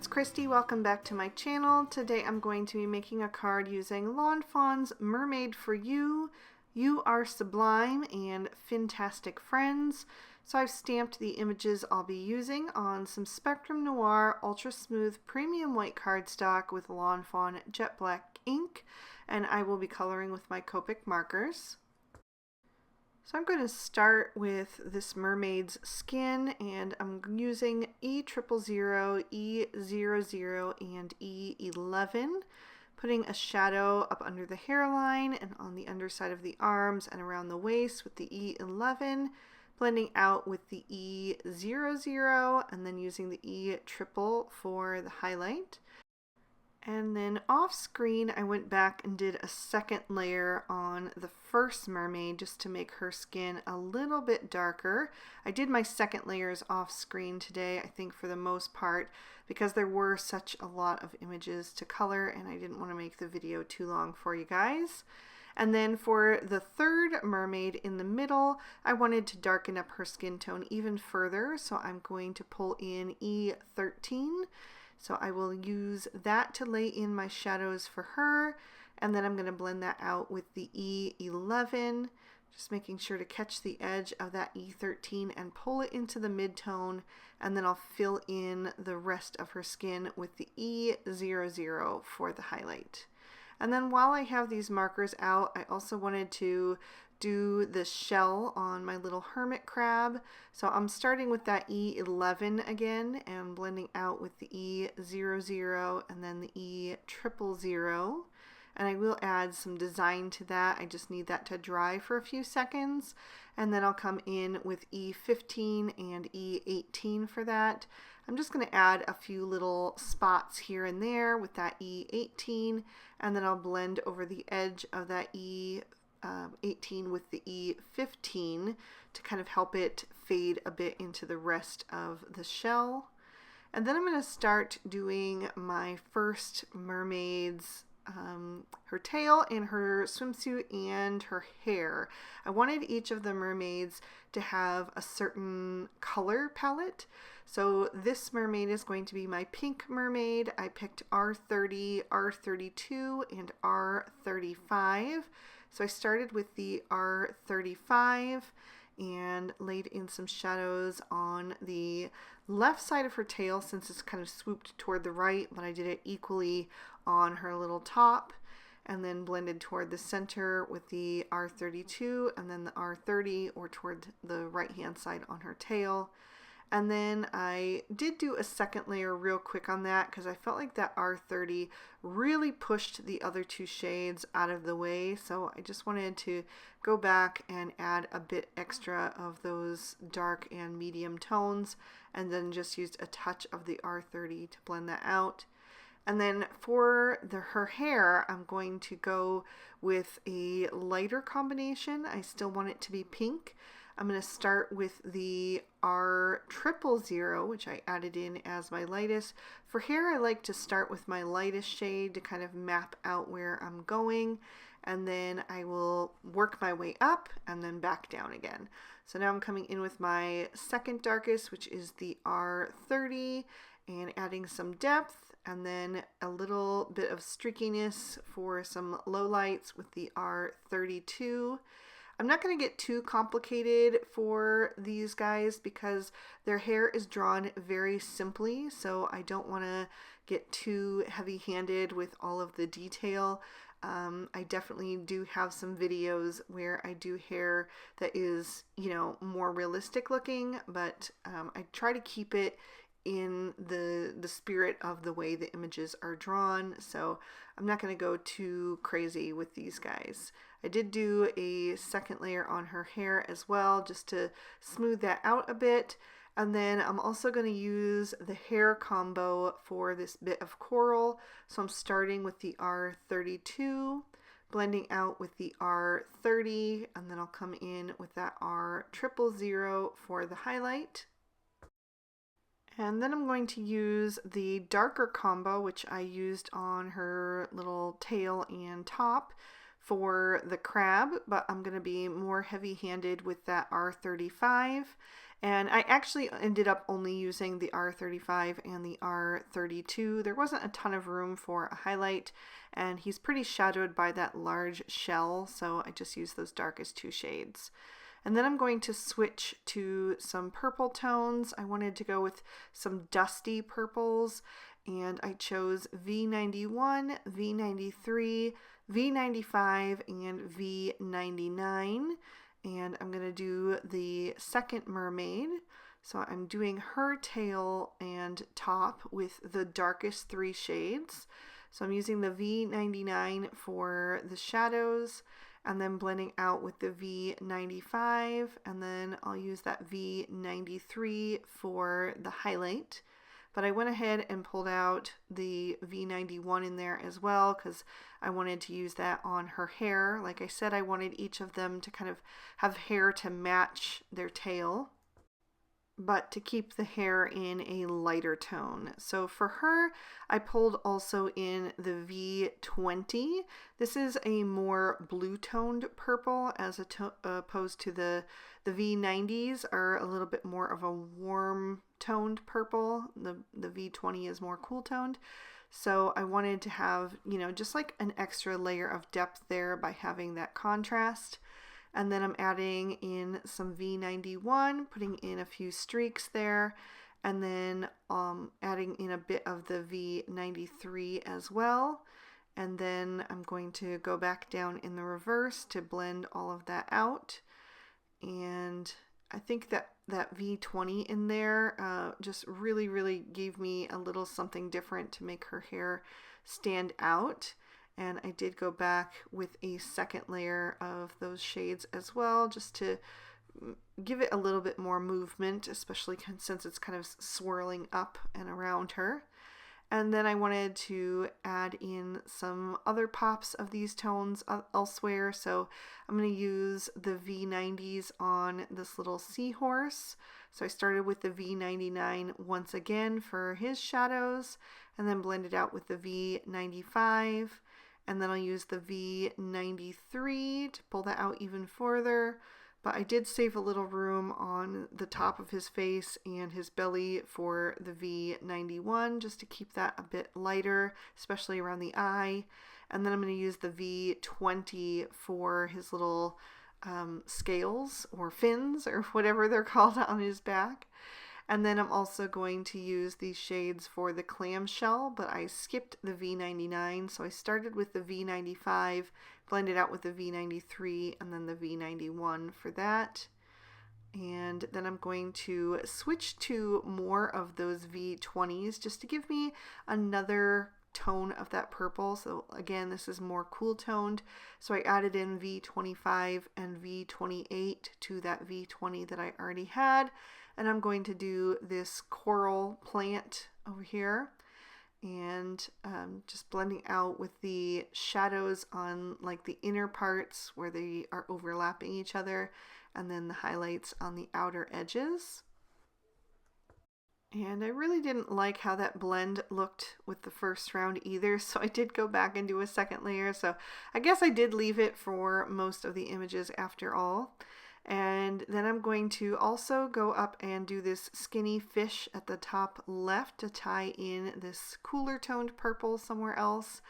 it's Christy. Welcome back to my channel. Today I'm going to be making a card using Lawn Fawn's Mermaid for You. You are sublime and fantastic friends. So I've stamped the images I'll be using on some Spectrum Noir Ultra Smooth Premium White cardstock with Lawn Fawn Jet Black ink, and I will be coloring with my Copic markers. So I'm going to start with this mermaid's skin, and I'm using E000, E00, and E11, putting a shadow up under the hairline and on the underside of the arms and around the waist with the E11, blending out with the E00, and then using the E triple for the highlight. And then off screen, I went back and did a second layer on the first mermaid just to make her skin a little bit darker. I did my second layers off screen today, I think for the most part, because there were such a lot of images to color and I didn't want to make the video too long for you guys. And then for the third mermaid in the middle, I wanted to darken up her skin tone even further, so I'm going to pull in E13. So I will use that to lay in my shadows for her, and then I'm going to blend that out with the E11, just making sure to catch the edge of that E13 and pull it into the mid-tone, and then I'll fill in the rest of her skin with the E00 for the highlight. And then while I have these markers out, I also wanted to do the shell on my little hermit crab. So I'm starting with that E11 again and blending out with the E00 and then the E000. And I will add some design to that. I just need that to dry for a few seconds. And then I'll come in with E15 and E18 for that. I'm just going to add a few little spots here and there with that E18, and then I'll blend over the edge of that E18 with the E15 to kind of help it fade a bit into the rest of the shell. And then I'm going to start doing my first mermaid's her tail and her swimsuit and her hair. I wanted each of the mermaids to have a certain color palette. So this mermaid is going to be my pink mermaid. I picked R30, R32, and R35. So I started with the R35 and laid in some shadows on the left side of her tail since it's kind of swooped toward the right, but I did it equally on her little top, and then blended toward the center with the R32 and then the R30 or toward the right hand side on her tail. And then I did do a second layer real quick on that because I felt like that R30 really pushed the other two shades out of the way. So I just wanted to go back and add a bit extra of those dark and medium tones, and then just used a touch of the R30 to blend that out. And then for her hair, I'm going to go with a lighter combination. I still want it to be pink. I'm going to start with the R000, which I added in as my lightest. For hair, I like to start with my lightest shade to kind of map out where I'm going, and then I will work my way up and then back down again. So now I'm coming in with my second darkest, which is the R30, and adding some depth, and then a little bit of streakiness for some lowlights with the R32. I'm not going to get too complicated for these guys because their hair is drawn very simply, so I don't want to get too heavy-handed with all of the detail. I definitely do have some videos where I do hair that is, more realistic looking, but I try to keep it in the spirit of the way the images are drawn, so I'm not going to go too crazy with these guys. I did do a second layer on her hair as well just to smooth that out a bit, and then I'm also going to use the hair combo for this bit of coral. So I'm starting with the R32, blending out with the R30, and then I'll come in with that R000 for the highlight. And then I'm going to use the darker combo, which I used on her little tail and top, for the crab, but I'm going to be more heavy-handed with that R35. And I actually ended up only using the R35 and the R32. There wasn't a ton of room for a highlight, and he's pretty shadowed by that large shell, so I just used those darkest two shades. And then I'm going to switch to some purple tones. I wanted to go with some dusty purples, and I chose V91, V93, V95, and V99. And I'm going to do the second mermaid. So I'm doing her tail and top with the darkest three shades. So I'm using the V99 for the shadows, and then blending out with the V95, and then I'll use that V93 for the highlight. But I went ahead and pulled out the V91 in there as well because I wanted to use that on her hair. Like I said, I wanted each of them to kind of have hair to match their tail, but to keep the hair in a lighter tone. So for her, I pulled also in the V20. This is a more blue-toned purple as opposed to the V90s are a little bit more of a warm-toned purple. The V20 is more cool-toned. So I wanted to have, just like an extra layer of depth there by having that contrast. And then I'm adding in some V91, putting in a few streaks there, and then adding in a bit of the V93 as well. And then I'm going to go back down in the reverse to blend all of that out. And I think that V20 in there just really, really gave me a little something different to make her hair stand out. And I did go back with a second layer of those shades as well, just to give it a little bit more movement, especially since it's kind of swirling up and around her. And then I wanted to add in some other pops of these tones elsewhere. So I'm going to use the V90s on this little seahorse. So I started with the V99 once again for his shadows, and then blended out with the V95. And then I'll use the V93 to pull that out even further. But I did save a little room on the top of his face and his belly for the V91 just to keep that a bit lighter, especially around the eye. And then I'm going to use the V20 for his little scales or fins or whatever they're called on his back. And then I'm also going to use these shades for the clamshell, but I skipped the V99. So I started with the V95, blended out with the V93, and then the V91 for that. And then I'm going to switch to more of those V20s just to give me another tone of that purple. So again, this is more cool toned. So I added in V25 and V28 to that V20 that I already had. And I'm going to do this coral plant over here, and just blending out with the shadows on like the inner parts where they are overlapping each other, and then the highlights on the outer edges. And I really didn't like how that blend looked with the first round either, so I did go back and do a second layer. So I guess I did leave it for most of the images after all. And then I'm going to also go up and do this skinny fish at the top left to tie in this cooler toned purple somewhere else.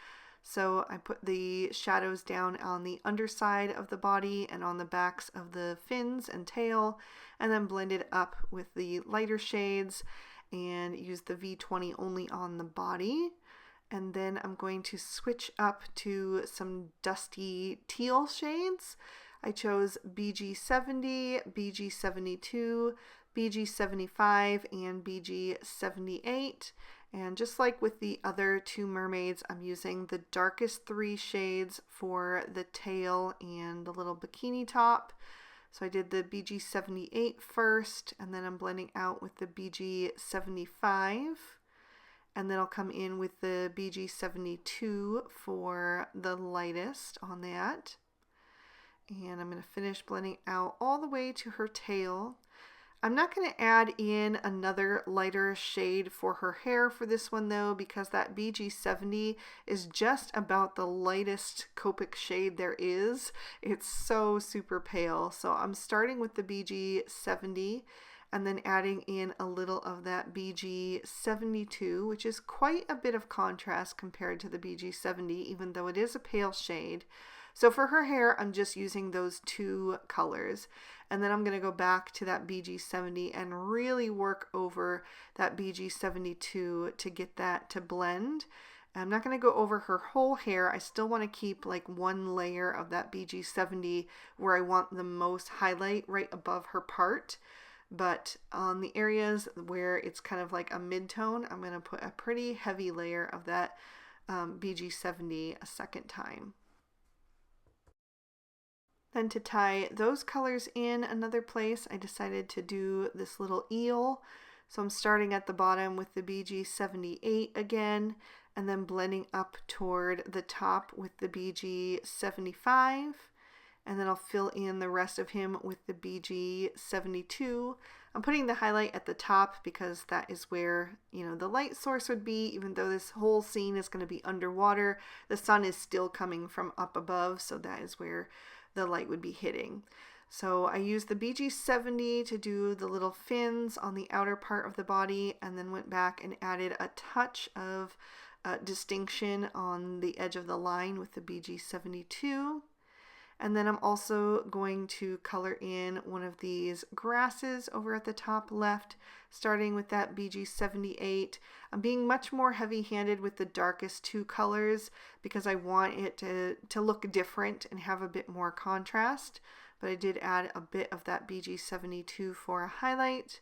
So I put the shadows down on the underside of the body and on the backs of the fins and tail, and then blended up with the lighter shades and use the V20 only on the body. And then I'm going to switch up to some dusty teal shades. I chose BG70, BG72, BG75, and BG78. And just like with the other two mermaids, I'm using the darkest three shades for the tail and the little bikini top. So I did the BG78 first, and then I'm blending out with the BG75. And then I'll come in with the BG72 for the lightest on that. And I'm going to finish blending out all the way to her tail. I'm not going to add in another lighter shade for her hair for this one though, because that BG70 is just about the lightest Copic shade there is. It's so super pale. So I'm starting with the BG70 and then adding in a little of that BG72, which is quite a bit of contrast compared to the BG70, even though it is a pale shade. So for her hair, I'm just using those two colors. And then I'm going to go back to that BG70 and really work over that BG72 to get that to blend. I'm not going to go over her whole hair. I still want to keep like one layer of that BG70 where I want the most highlight right above her part. But on the areas where it's kind of like a mid-tone, I'm going to put a pretty heavy layer of that BG70 a second time. Then to tie those colors in another place, I decided to do this little eel. So I'm starting at the bottom with the BG78 again, and then blending up toward the top with the BG75. And then I'll fill in the rest of him with the BG72. I'm putting the highlight at the top because that is where, you know, the light source would be. Even though this whole scene is going to be underwater, the sun is still coming from up above, so that is where the light would be hitting. So I used the BG70 to do the little fins on the outer part of the body, and then went back and added a touch of distinction on the edge of the line with the BG72. And then I'm also going to color in one of these grasses over at the top left, starting with that BG78. I'm being much more heavy-handed with the darkest two colors because I want it to look different and have a bit more contrast. But I did add a bit of that BG72 for a highlight.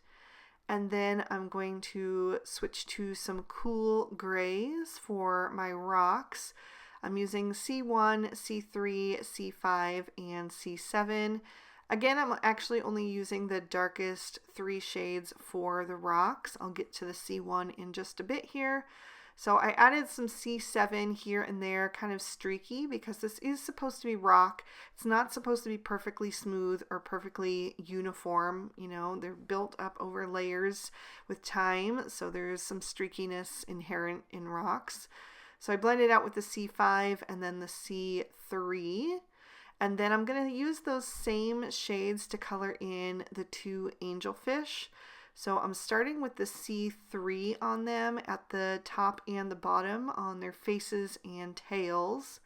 And then I'm going to switch to some cool grays for my rocks. I'm using C1, C3, C5, and C7. Again, I'm actually only using the darkest three shades for the rocks. I'll get to the C1 in just a bit here. So I added some C7 here and there, kind of streaky, because this is supposed to be rock. It's not supposed to be perfectly smooth or perfectly uniform. You know, they're built up over layers with time, so there's some streakiness inherent in rocks. So I blended out with the C5 and then the C3. And then I'm going to use those same shades to color in the two angelfish. So I'm starting with the C3 on them at the top and the bottom on their faces and tails.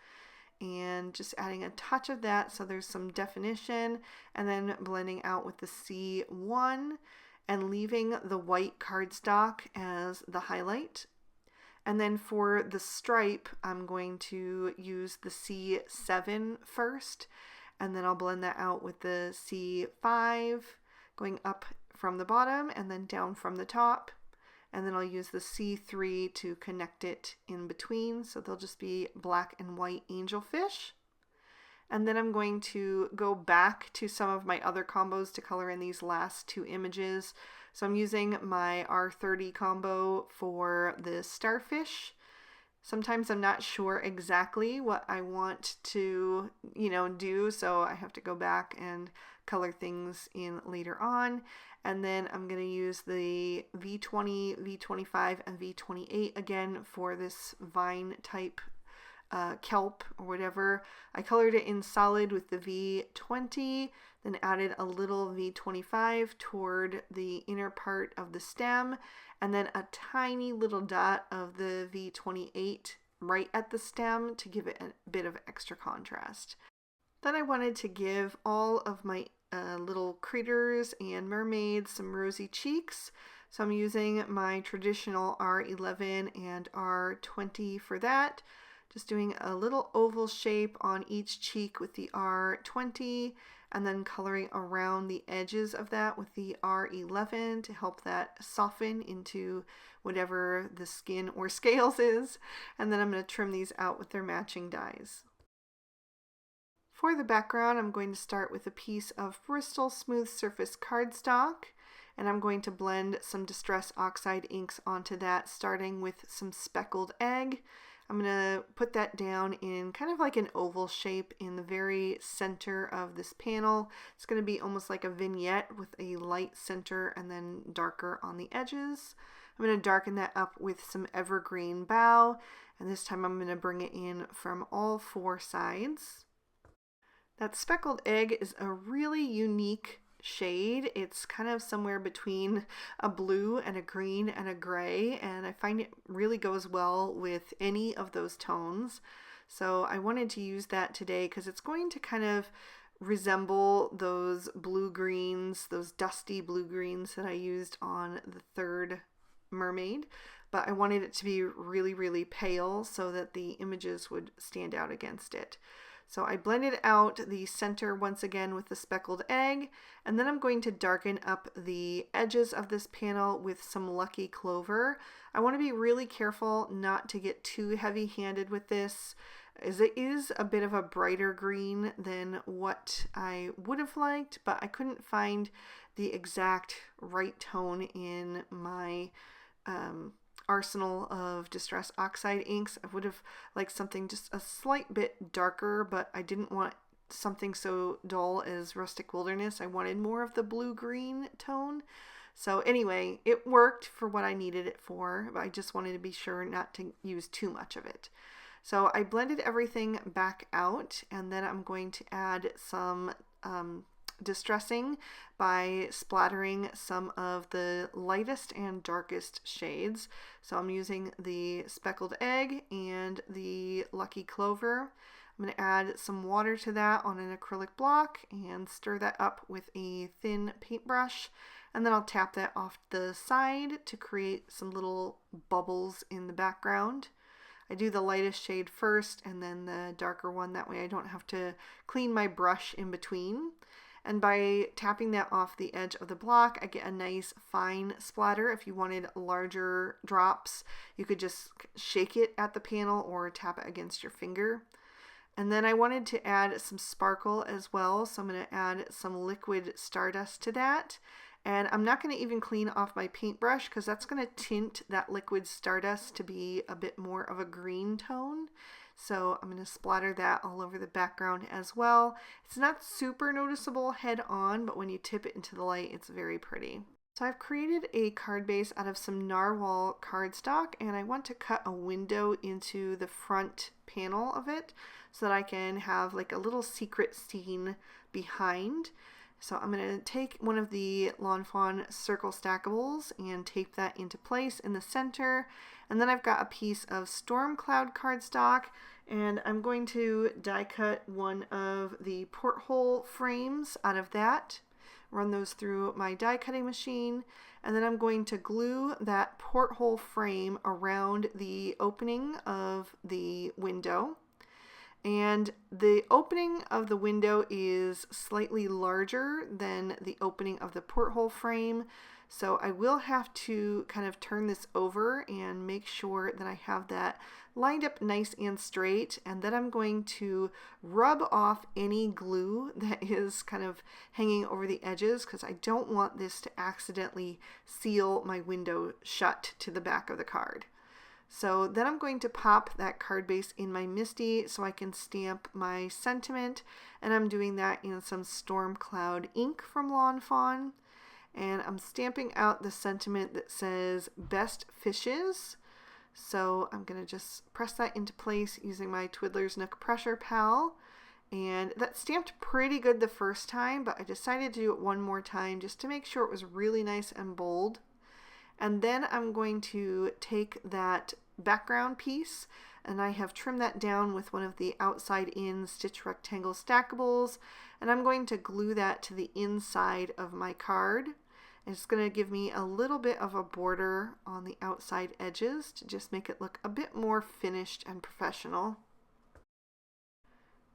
And just adding a touch of that so there's some definition. And then blending out with the C1 and leaving the white cardstock as the highlight. And then for the stripe, I'm going to use the C7 first, and then I'll blend that out with the C5, going up from the bottom and then down from the top. And then I'll use the C3 to connect it in between, so they'll just be black and white angelfish. And then I'm going to go back to some of my other combos to color in these last two images. So I'm using my R30 combo for the starfish. Sometimes I'm not sure exactly what I want to, do, so I have to go back and color things in later on. And then I'm going to use the V20, V25, and V28 again for this vine type kelp or whatever. I colored it in solid with the V20, then added a little V25 toward the inner part of the stem, and then a tiny little dot of the V28 right at the stem to give it a bit of extra contrast. Then I wanted to give all of my little critters and mermaids some rosy cheeks. So I'm using my traditional R11 and R20 for that. Just doing a little oval shape on each cheek with the R20 and then coloring around the edges of that with the R11 to help that soften into whatever the skin or scales is. And then I'm going to trim these out with their matching dyes. For the background, I'm going to start with a piece of Bristol Smooth Surface cardstock, and I'm going to blend some Distress Oxide inks onto that, starting with some Speckled Egg. I'm going to put that down in kind of like an oval shape in the very center of this panel. It's going to be almost like a vignette with a light center and then darker on the edges. I'm going to darken that up with some evergreen bough, and this time I'm going to bring it in from all four sides. That speckled egg is a really unique shade. It's kind of somewhere between a blue and a green and a gray, and I find it really goes well with any of those tones. So I wanted to use that today because it's going to kind of resemble those blue greens, those dusty blue greens that I used on the third mermaid, but I wanted it to be really, really pale so that the images would stand out against it. So I blended out the center once again with the speckled egg, and then I'm going to darken up the edges of this panel with some Lucky Clover. I want to be really careful not to get too heavy-handed with this, as it is a bit of a brighter green than what I would have liked, but I couldn't find the exact right tone in my arsenal of Distress Oxide inks. I would have liked something just a slight bit darker, but I didn't want something so dull as Rustic Wilderness. I wanted more of the blue-green tone. So anyway, it worked for what I needed it for, but I just wanted to be sure not to use too much of it. So I blended everything back out, and then I'm going to add some distressing by splattering some of the lightest and darkest shades. So I'm using the speckled egg and the Lucky Clover. I'm going to add some water to that on an acrylic block and stir that up with a thin paintbrush, and then I'll tap that off the side to create some little bubbles in the background. I do the lightest shade first and then the darker one, that way I don't have to clean my brush in between. And by tapping that off the edge of the block, I get a nice fine splatter. If you wanted larger drops, you could just shake it at the panel or tap it against your finger. And then I wanted to add some sparkle as well, so I'm going to add some liquid stardust to that. And I'm not going to even clean off my paintbrush because that's going to tint that liquid stardust to be a bit more of a green tone. So I'm going to splatter that all over the background as well. It's not super noticeable head on, but when you tip it into the light, it's very pretty. So I've created a card base out of some narwhal cardstock, and I want to cut a window into the front panel of it so that I can have like a little secret scene behind. So I'm going to take one of the Lawn Fawn circle stackables and tape that into place in the center. And then I've got a piece of storm cloud cardstock, and I'm going to die cut one of the porthole frames out of that, run those through my die cutting machine, and then I'm going to glue that porthole frame around the opening of the window. And the opening of the window is slightly larger than the opening of the porthole frame, so I will have to kind of turn this over and make sure that I have that lined up nice and straight, and then I'm going to rub off any glue that is kind of hanging over the edges because I don't want this to accidentally seal my window shut to the back of the card. So then I'm going to pop that card base in my MISTI so I can stamp my sentiment, and I'm doing that in some Storm Cloud ink from Lawn Fawn. And I'm stamping out the sentiment that says Best Fishes. So I'm going to just press that into place using my Twiddler's Nook Pressure Pal. And that stamped pretty good the first time, but I decided to do it one more time just to make sure it was really nice and bold. And then I'm going to take that background piece, and I have trimmed that down with one of the outside in stitch rectangle stackables, and I'm going to glue that to the inside of my card. And it's going to give me a little bit of a border on the outside edges to just make it look a bit more finished and professional.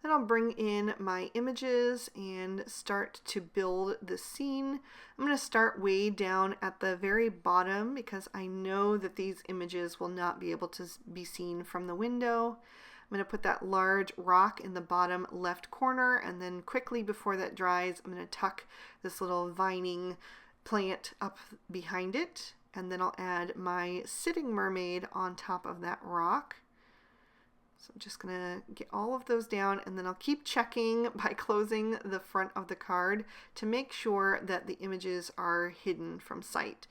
Then I'll bring in my images and start to build the scene. I'm going to start way down at the very bottom because I know that these images will not be able to be seen from the window. I'm going to put that large rock in the bottom left corner, and then quickly before that dries, I'm going to tuck this little vining plant up behind it, and then I'll add my sitting mermaid on top of that rock. So I'm just gonna get all of those down, and then I'll keep checking by closing the front of the card to make sure that the images are hidden from sight.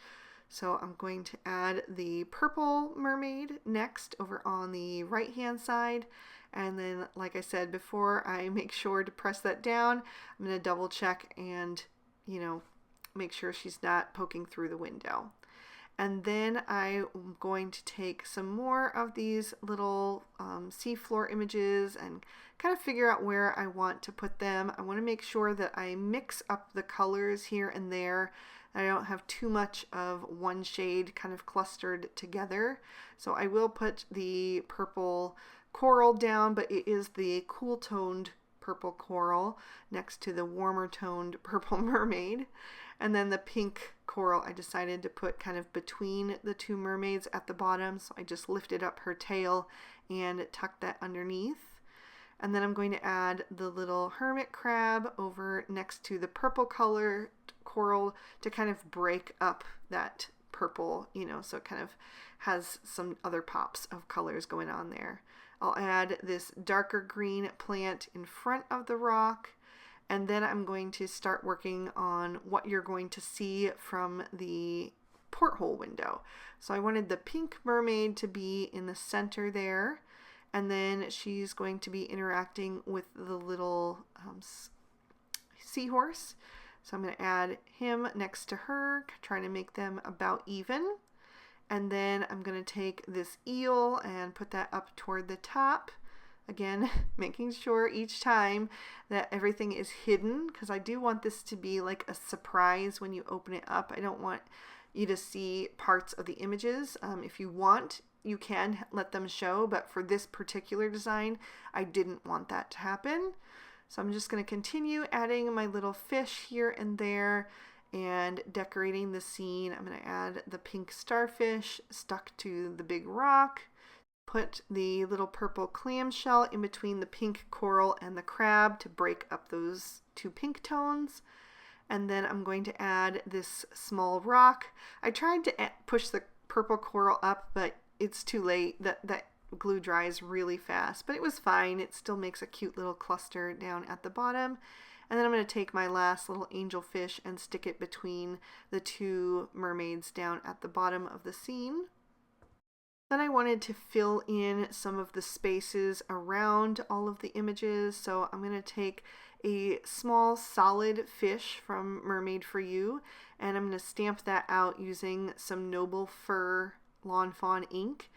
So I'm going to add the purple mermaid next over on the right hand side. And then, like I said before, I make sure to press that down. I'm going to double check and, make sure she's not poking through the window. And then I'm going to take some more of these little seafloor images and kind of figure out where I want to put them. I want to make sure that I mix up the colors here and there. I don't have too much of one shade kind of clustered together. So I will put the purple coral down, but it is the cool toned purple coral next to the warmer toned purple mermaid. And then the pink coral I decided to put kind of between the two mermaids at the bottom. So I just lifted up her tail and tucked that underneath. And then I'm going to add the little hermit crab over next to the purple color coral to kind of break up that purple, so it kind of has some other pops of colors going on there. I'll add this darker green plant in front of the rock, and then I'm going to start working on what you're going to see from the porthole window. So I wanted the pink mermaid to be in the center there, and then she's going to be interacting with the little seahorse. So I'm going to add him next to her, trying to make them about even. And then I'm going to take this eel and put that up toward the top. Again, making sure each time that everything is hidden, because I do want this to be like a surprise when you open it up. I don't want you to see parts of the images. If you want, you can let them show, but for this particular design, I didn't want that to happen. So I'm just going to continue adding my little fish here and there and decorating the scene. I'm going to add the pink starfish stuck to the big rock. Put the little purple clamshell in between the pink coral and the crab to break up those two pink tones. And then I'm going to add this small rock. I tried to push the purple coral up, but it's too late. That glue dries really fast, but it was fine. It still makes a cute little cluster down at the bottom. And then I'm going to take my last little angelfish and stick it between the two mermaids down at the bottom of the scene. Then I wanted to fill in some of the spaces around all of the images, so I'm going to take a small solid fish from Mermaid for You, and I'm going to stamp that out using some Noble Fur Lawn Fawn ink.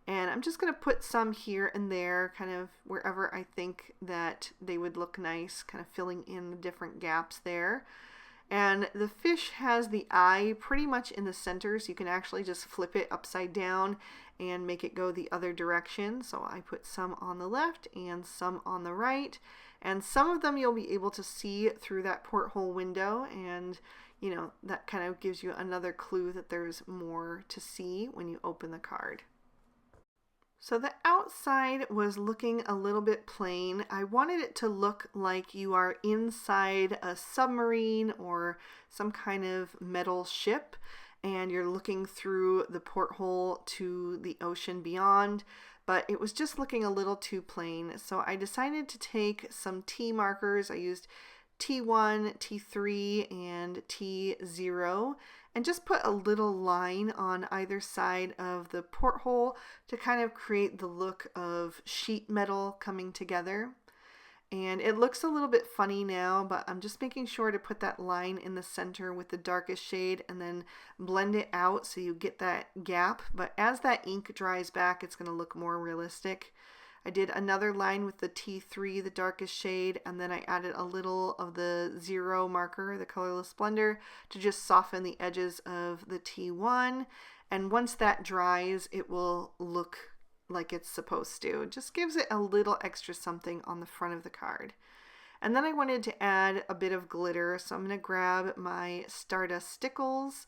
And I'm just going to put some here and there, kind of wherever I think that they would look nice, kind of filling in the different gaps there. And the fish has the eye pretty much in the center, so you can actually just flip it upside down and make it go the other direction. So I put some on the left and some on the right. And some of them you'll be able to see through that porthole window, and that kind of gives you another clue that there's more to see when you open the card. So the outside was looking a little bit plain. I wanted it to look like you are inside a submarine or some kind of metal ship, and you're looking through the porthole to the ocean beyond, but it was just looking a little too plain. So I decided to take some T markers. I used T1, T3, and T0, and just put a little line on either side of the porthole to kind of create the look of sheet metal coming together. And it looks a little bit funny now, but I'm just making sure to put that line in the center with the darkest shade and then blend it out so you get that gap. But as that ink dries back, it's going to look more realistic. I did another line with the T3, the darkest shade, and then I added a little of the 0 marker, the colorless blender, to just soften the edges of the T1. And once that dries, it will look like it's supposed to. It just gives it a little extra something on the front of the card. And then I wanted to add a bit of glitter, so I'm going to grab my Stardust Stickles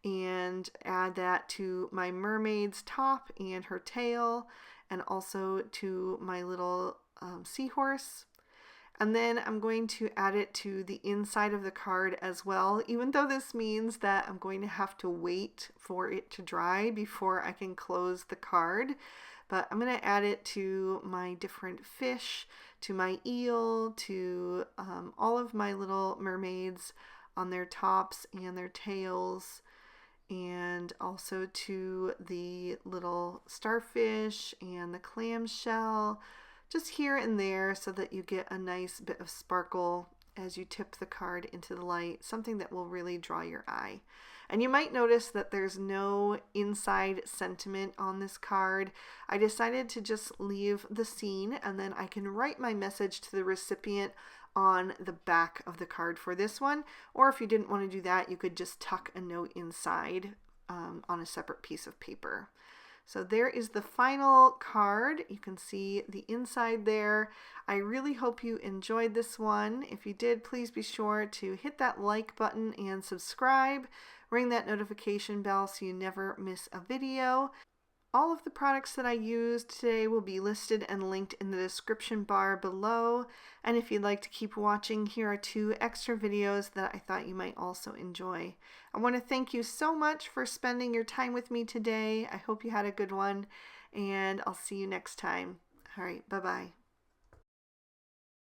and add that to my mermaid's top and her tail, and also to my little seahorse. And then I'm going to add it to the inside of the card as well, even though this means that I'm going to have to wait for it to dry before I can close the card. but I'm going to add it to my different fish, to my eel, to all of my little mermaids on their tops and their tails, and also to the little starfish and the clamshell, just here and there, so that you get a nice bit of sparkle as you tip the card into the light, something that will really draw your eye. And you might notice that there's no inside sentiment on this card. I decided to just leave the scene, and then I can write my message to the recipient on the back of the card for this one. Or if you didn't want to do that, you could just tuck a note inside on a separate piece of paper. So there is the final card. You can see the inside there. I really hope you enjoyed this one. If you did, please be sure to hit that like button and subscribe. Ring that notification bell so you never miss a video. All of the products that I used today will be listed and linked in the description bar below. And if you'd like to keep watching, here are 2 extra videos that I thought you might also enjoy. I want to thank you so much for spending your time with me today. I hope you had a good one, and I'll see you next time. All right, bye-bye.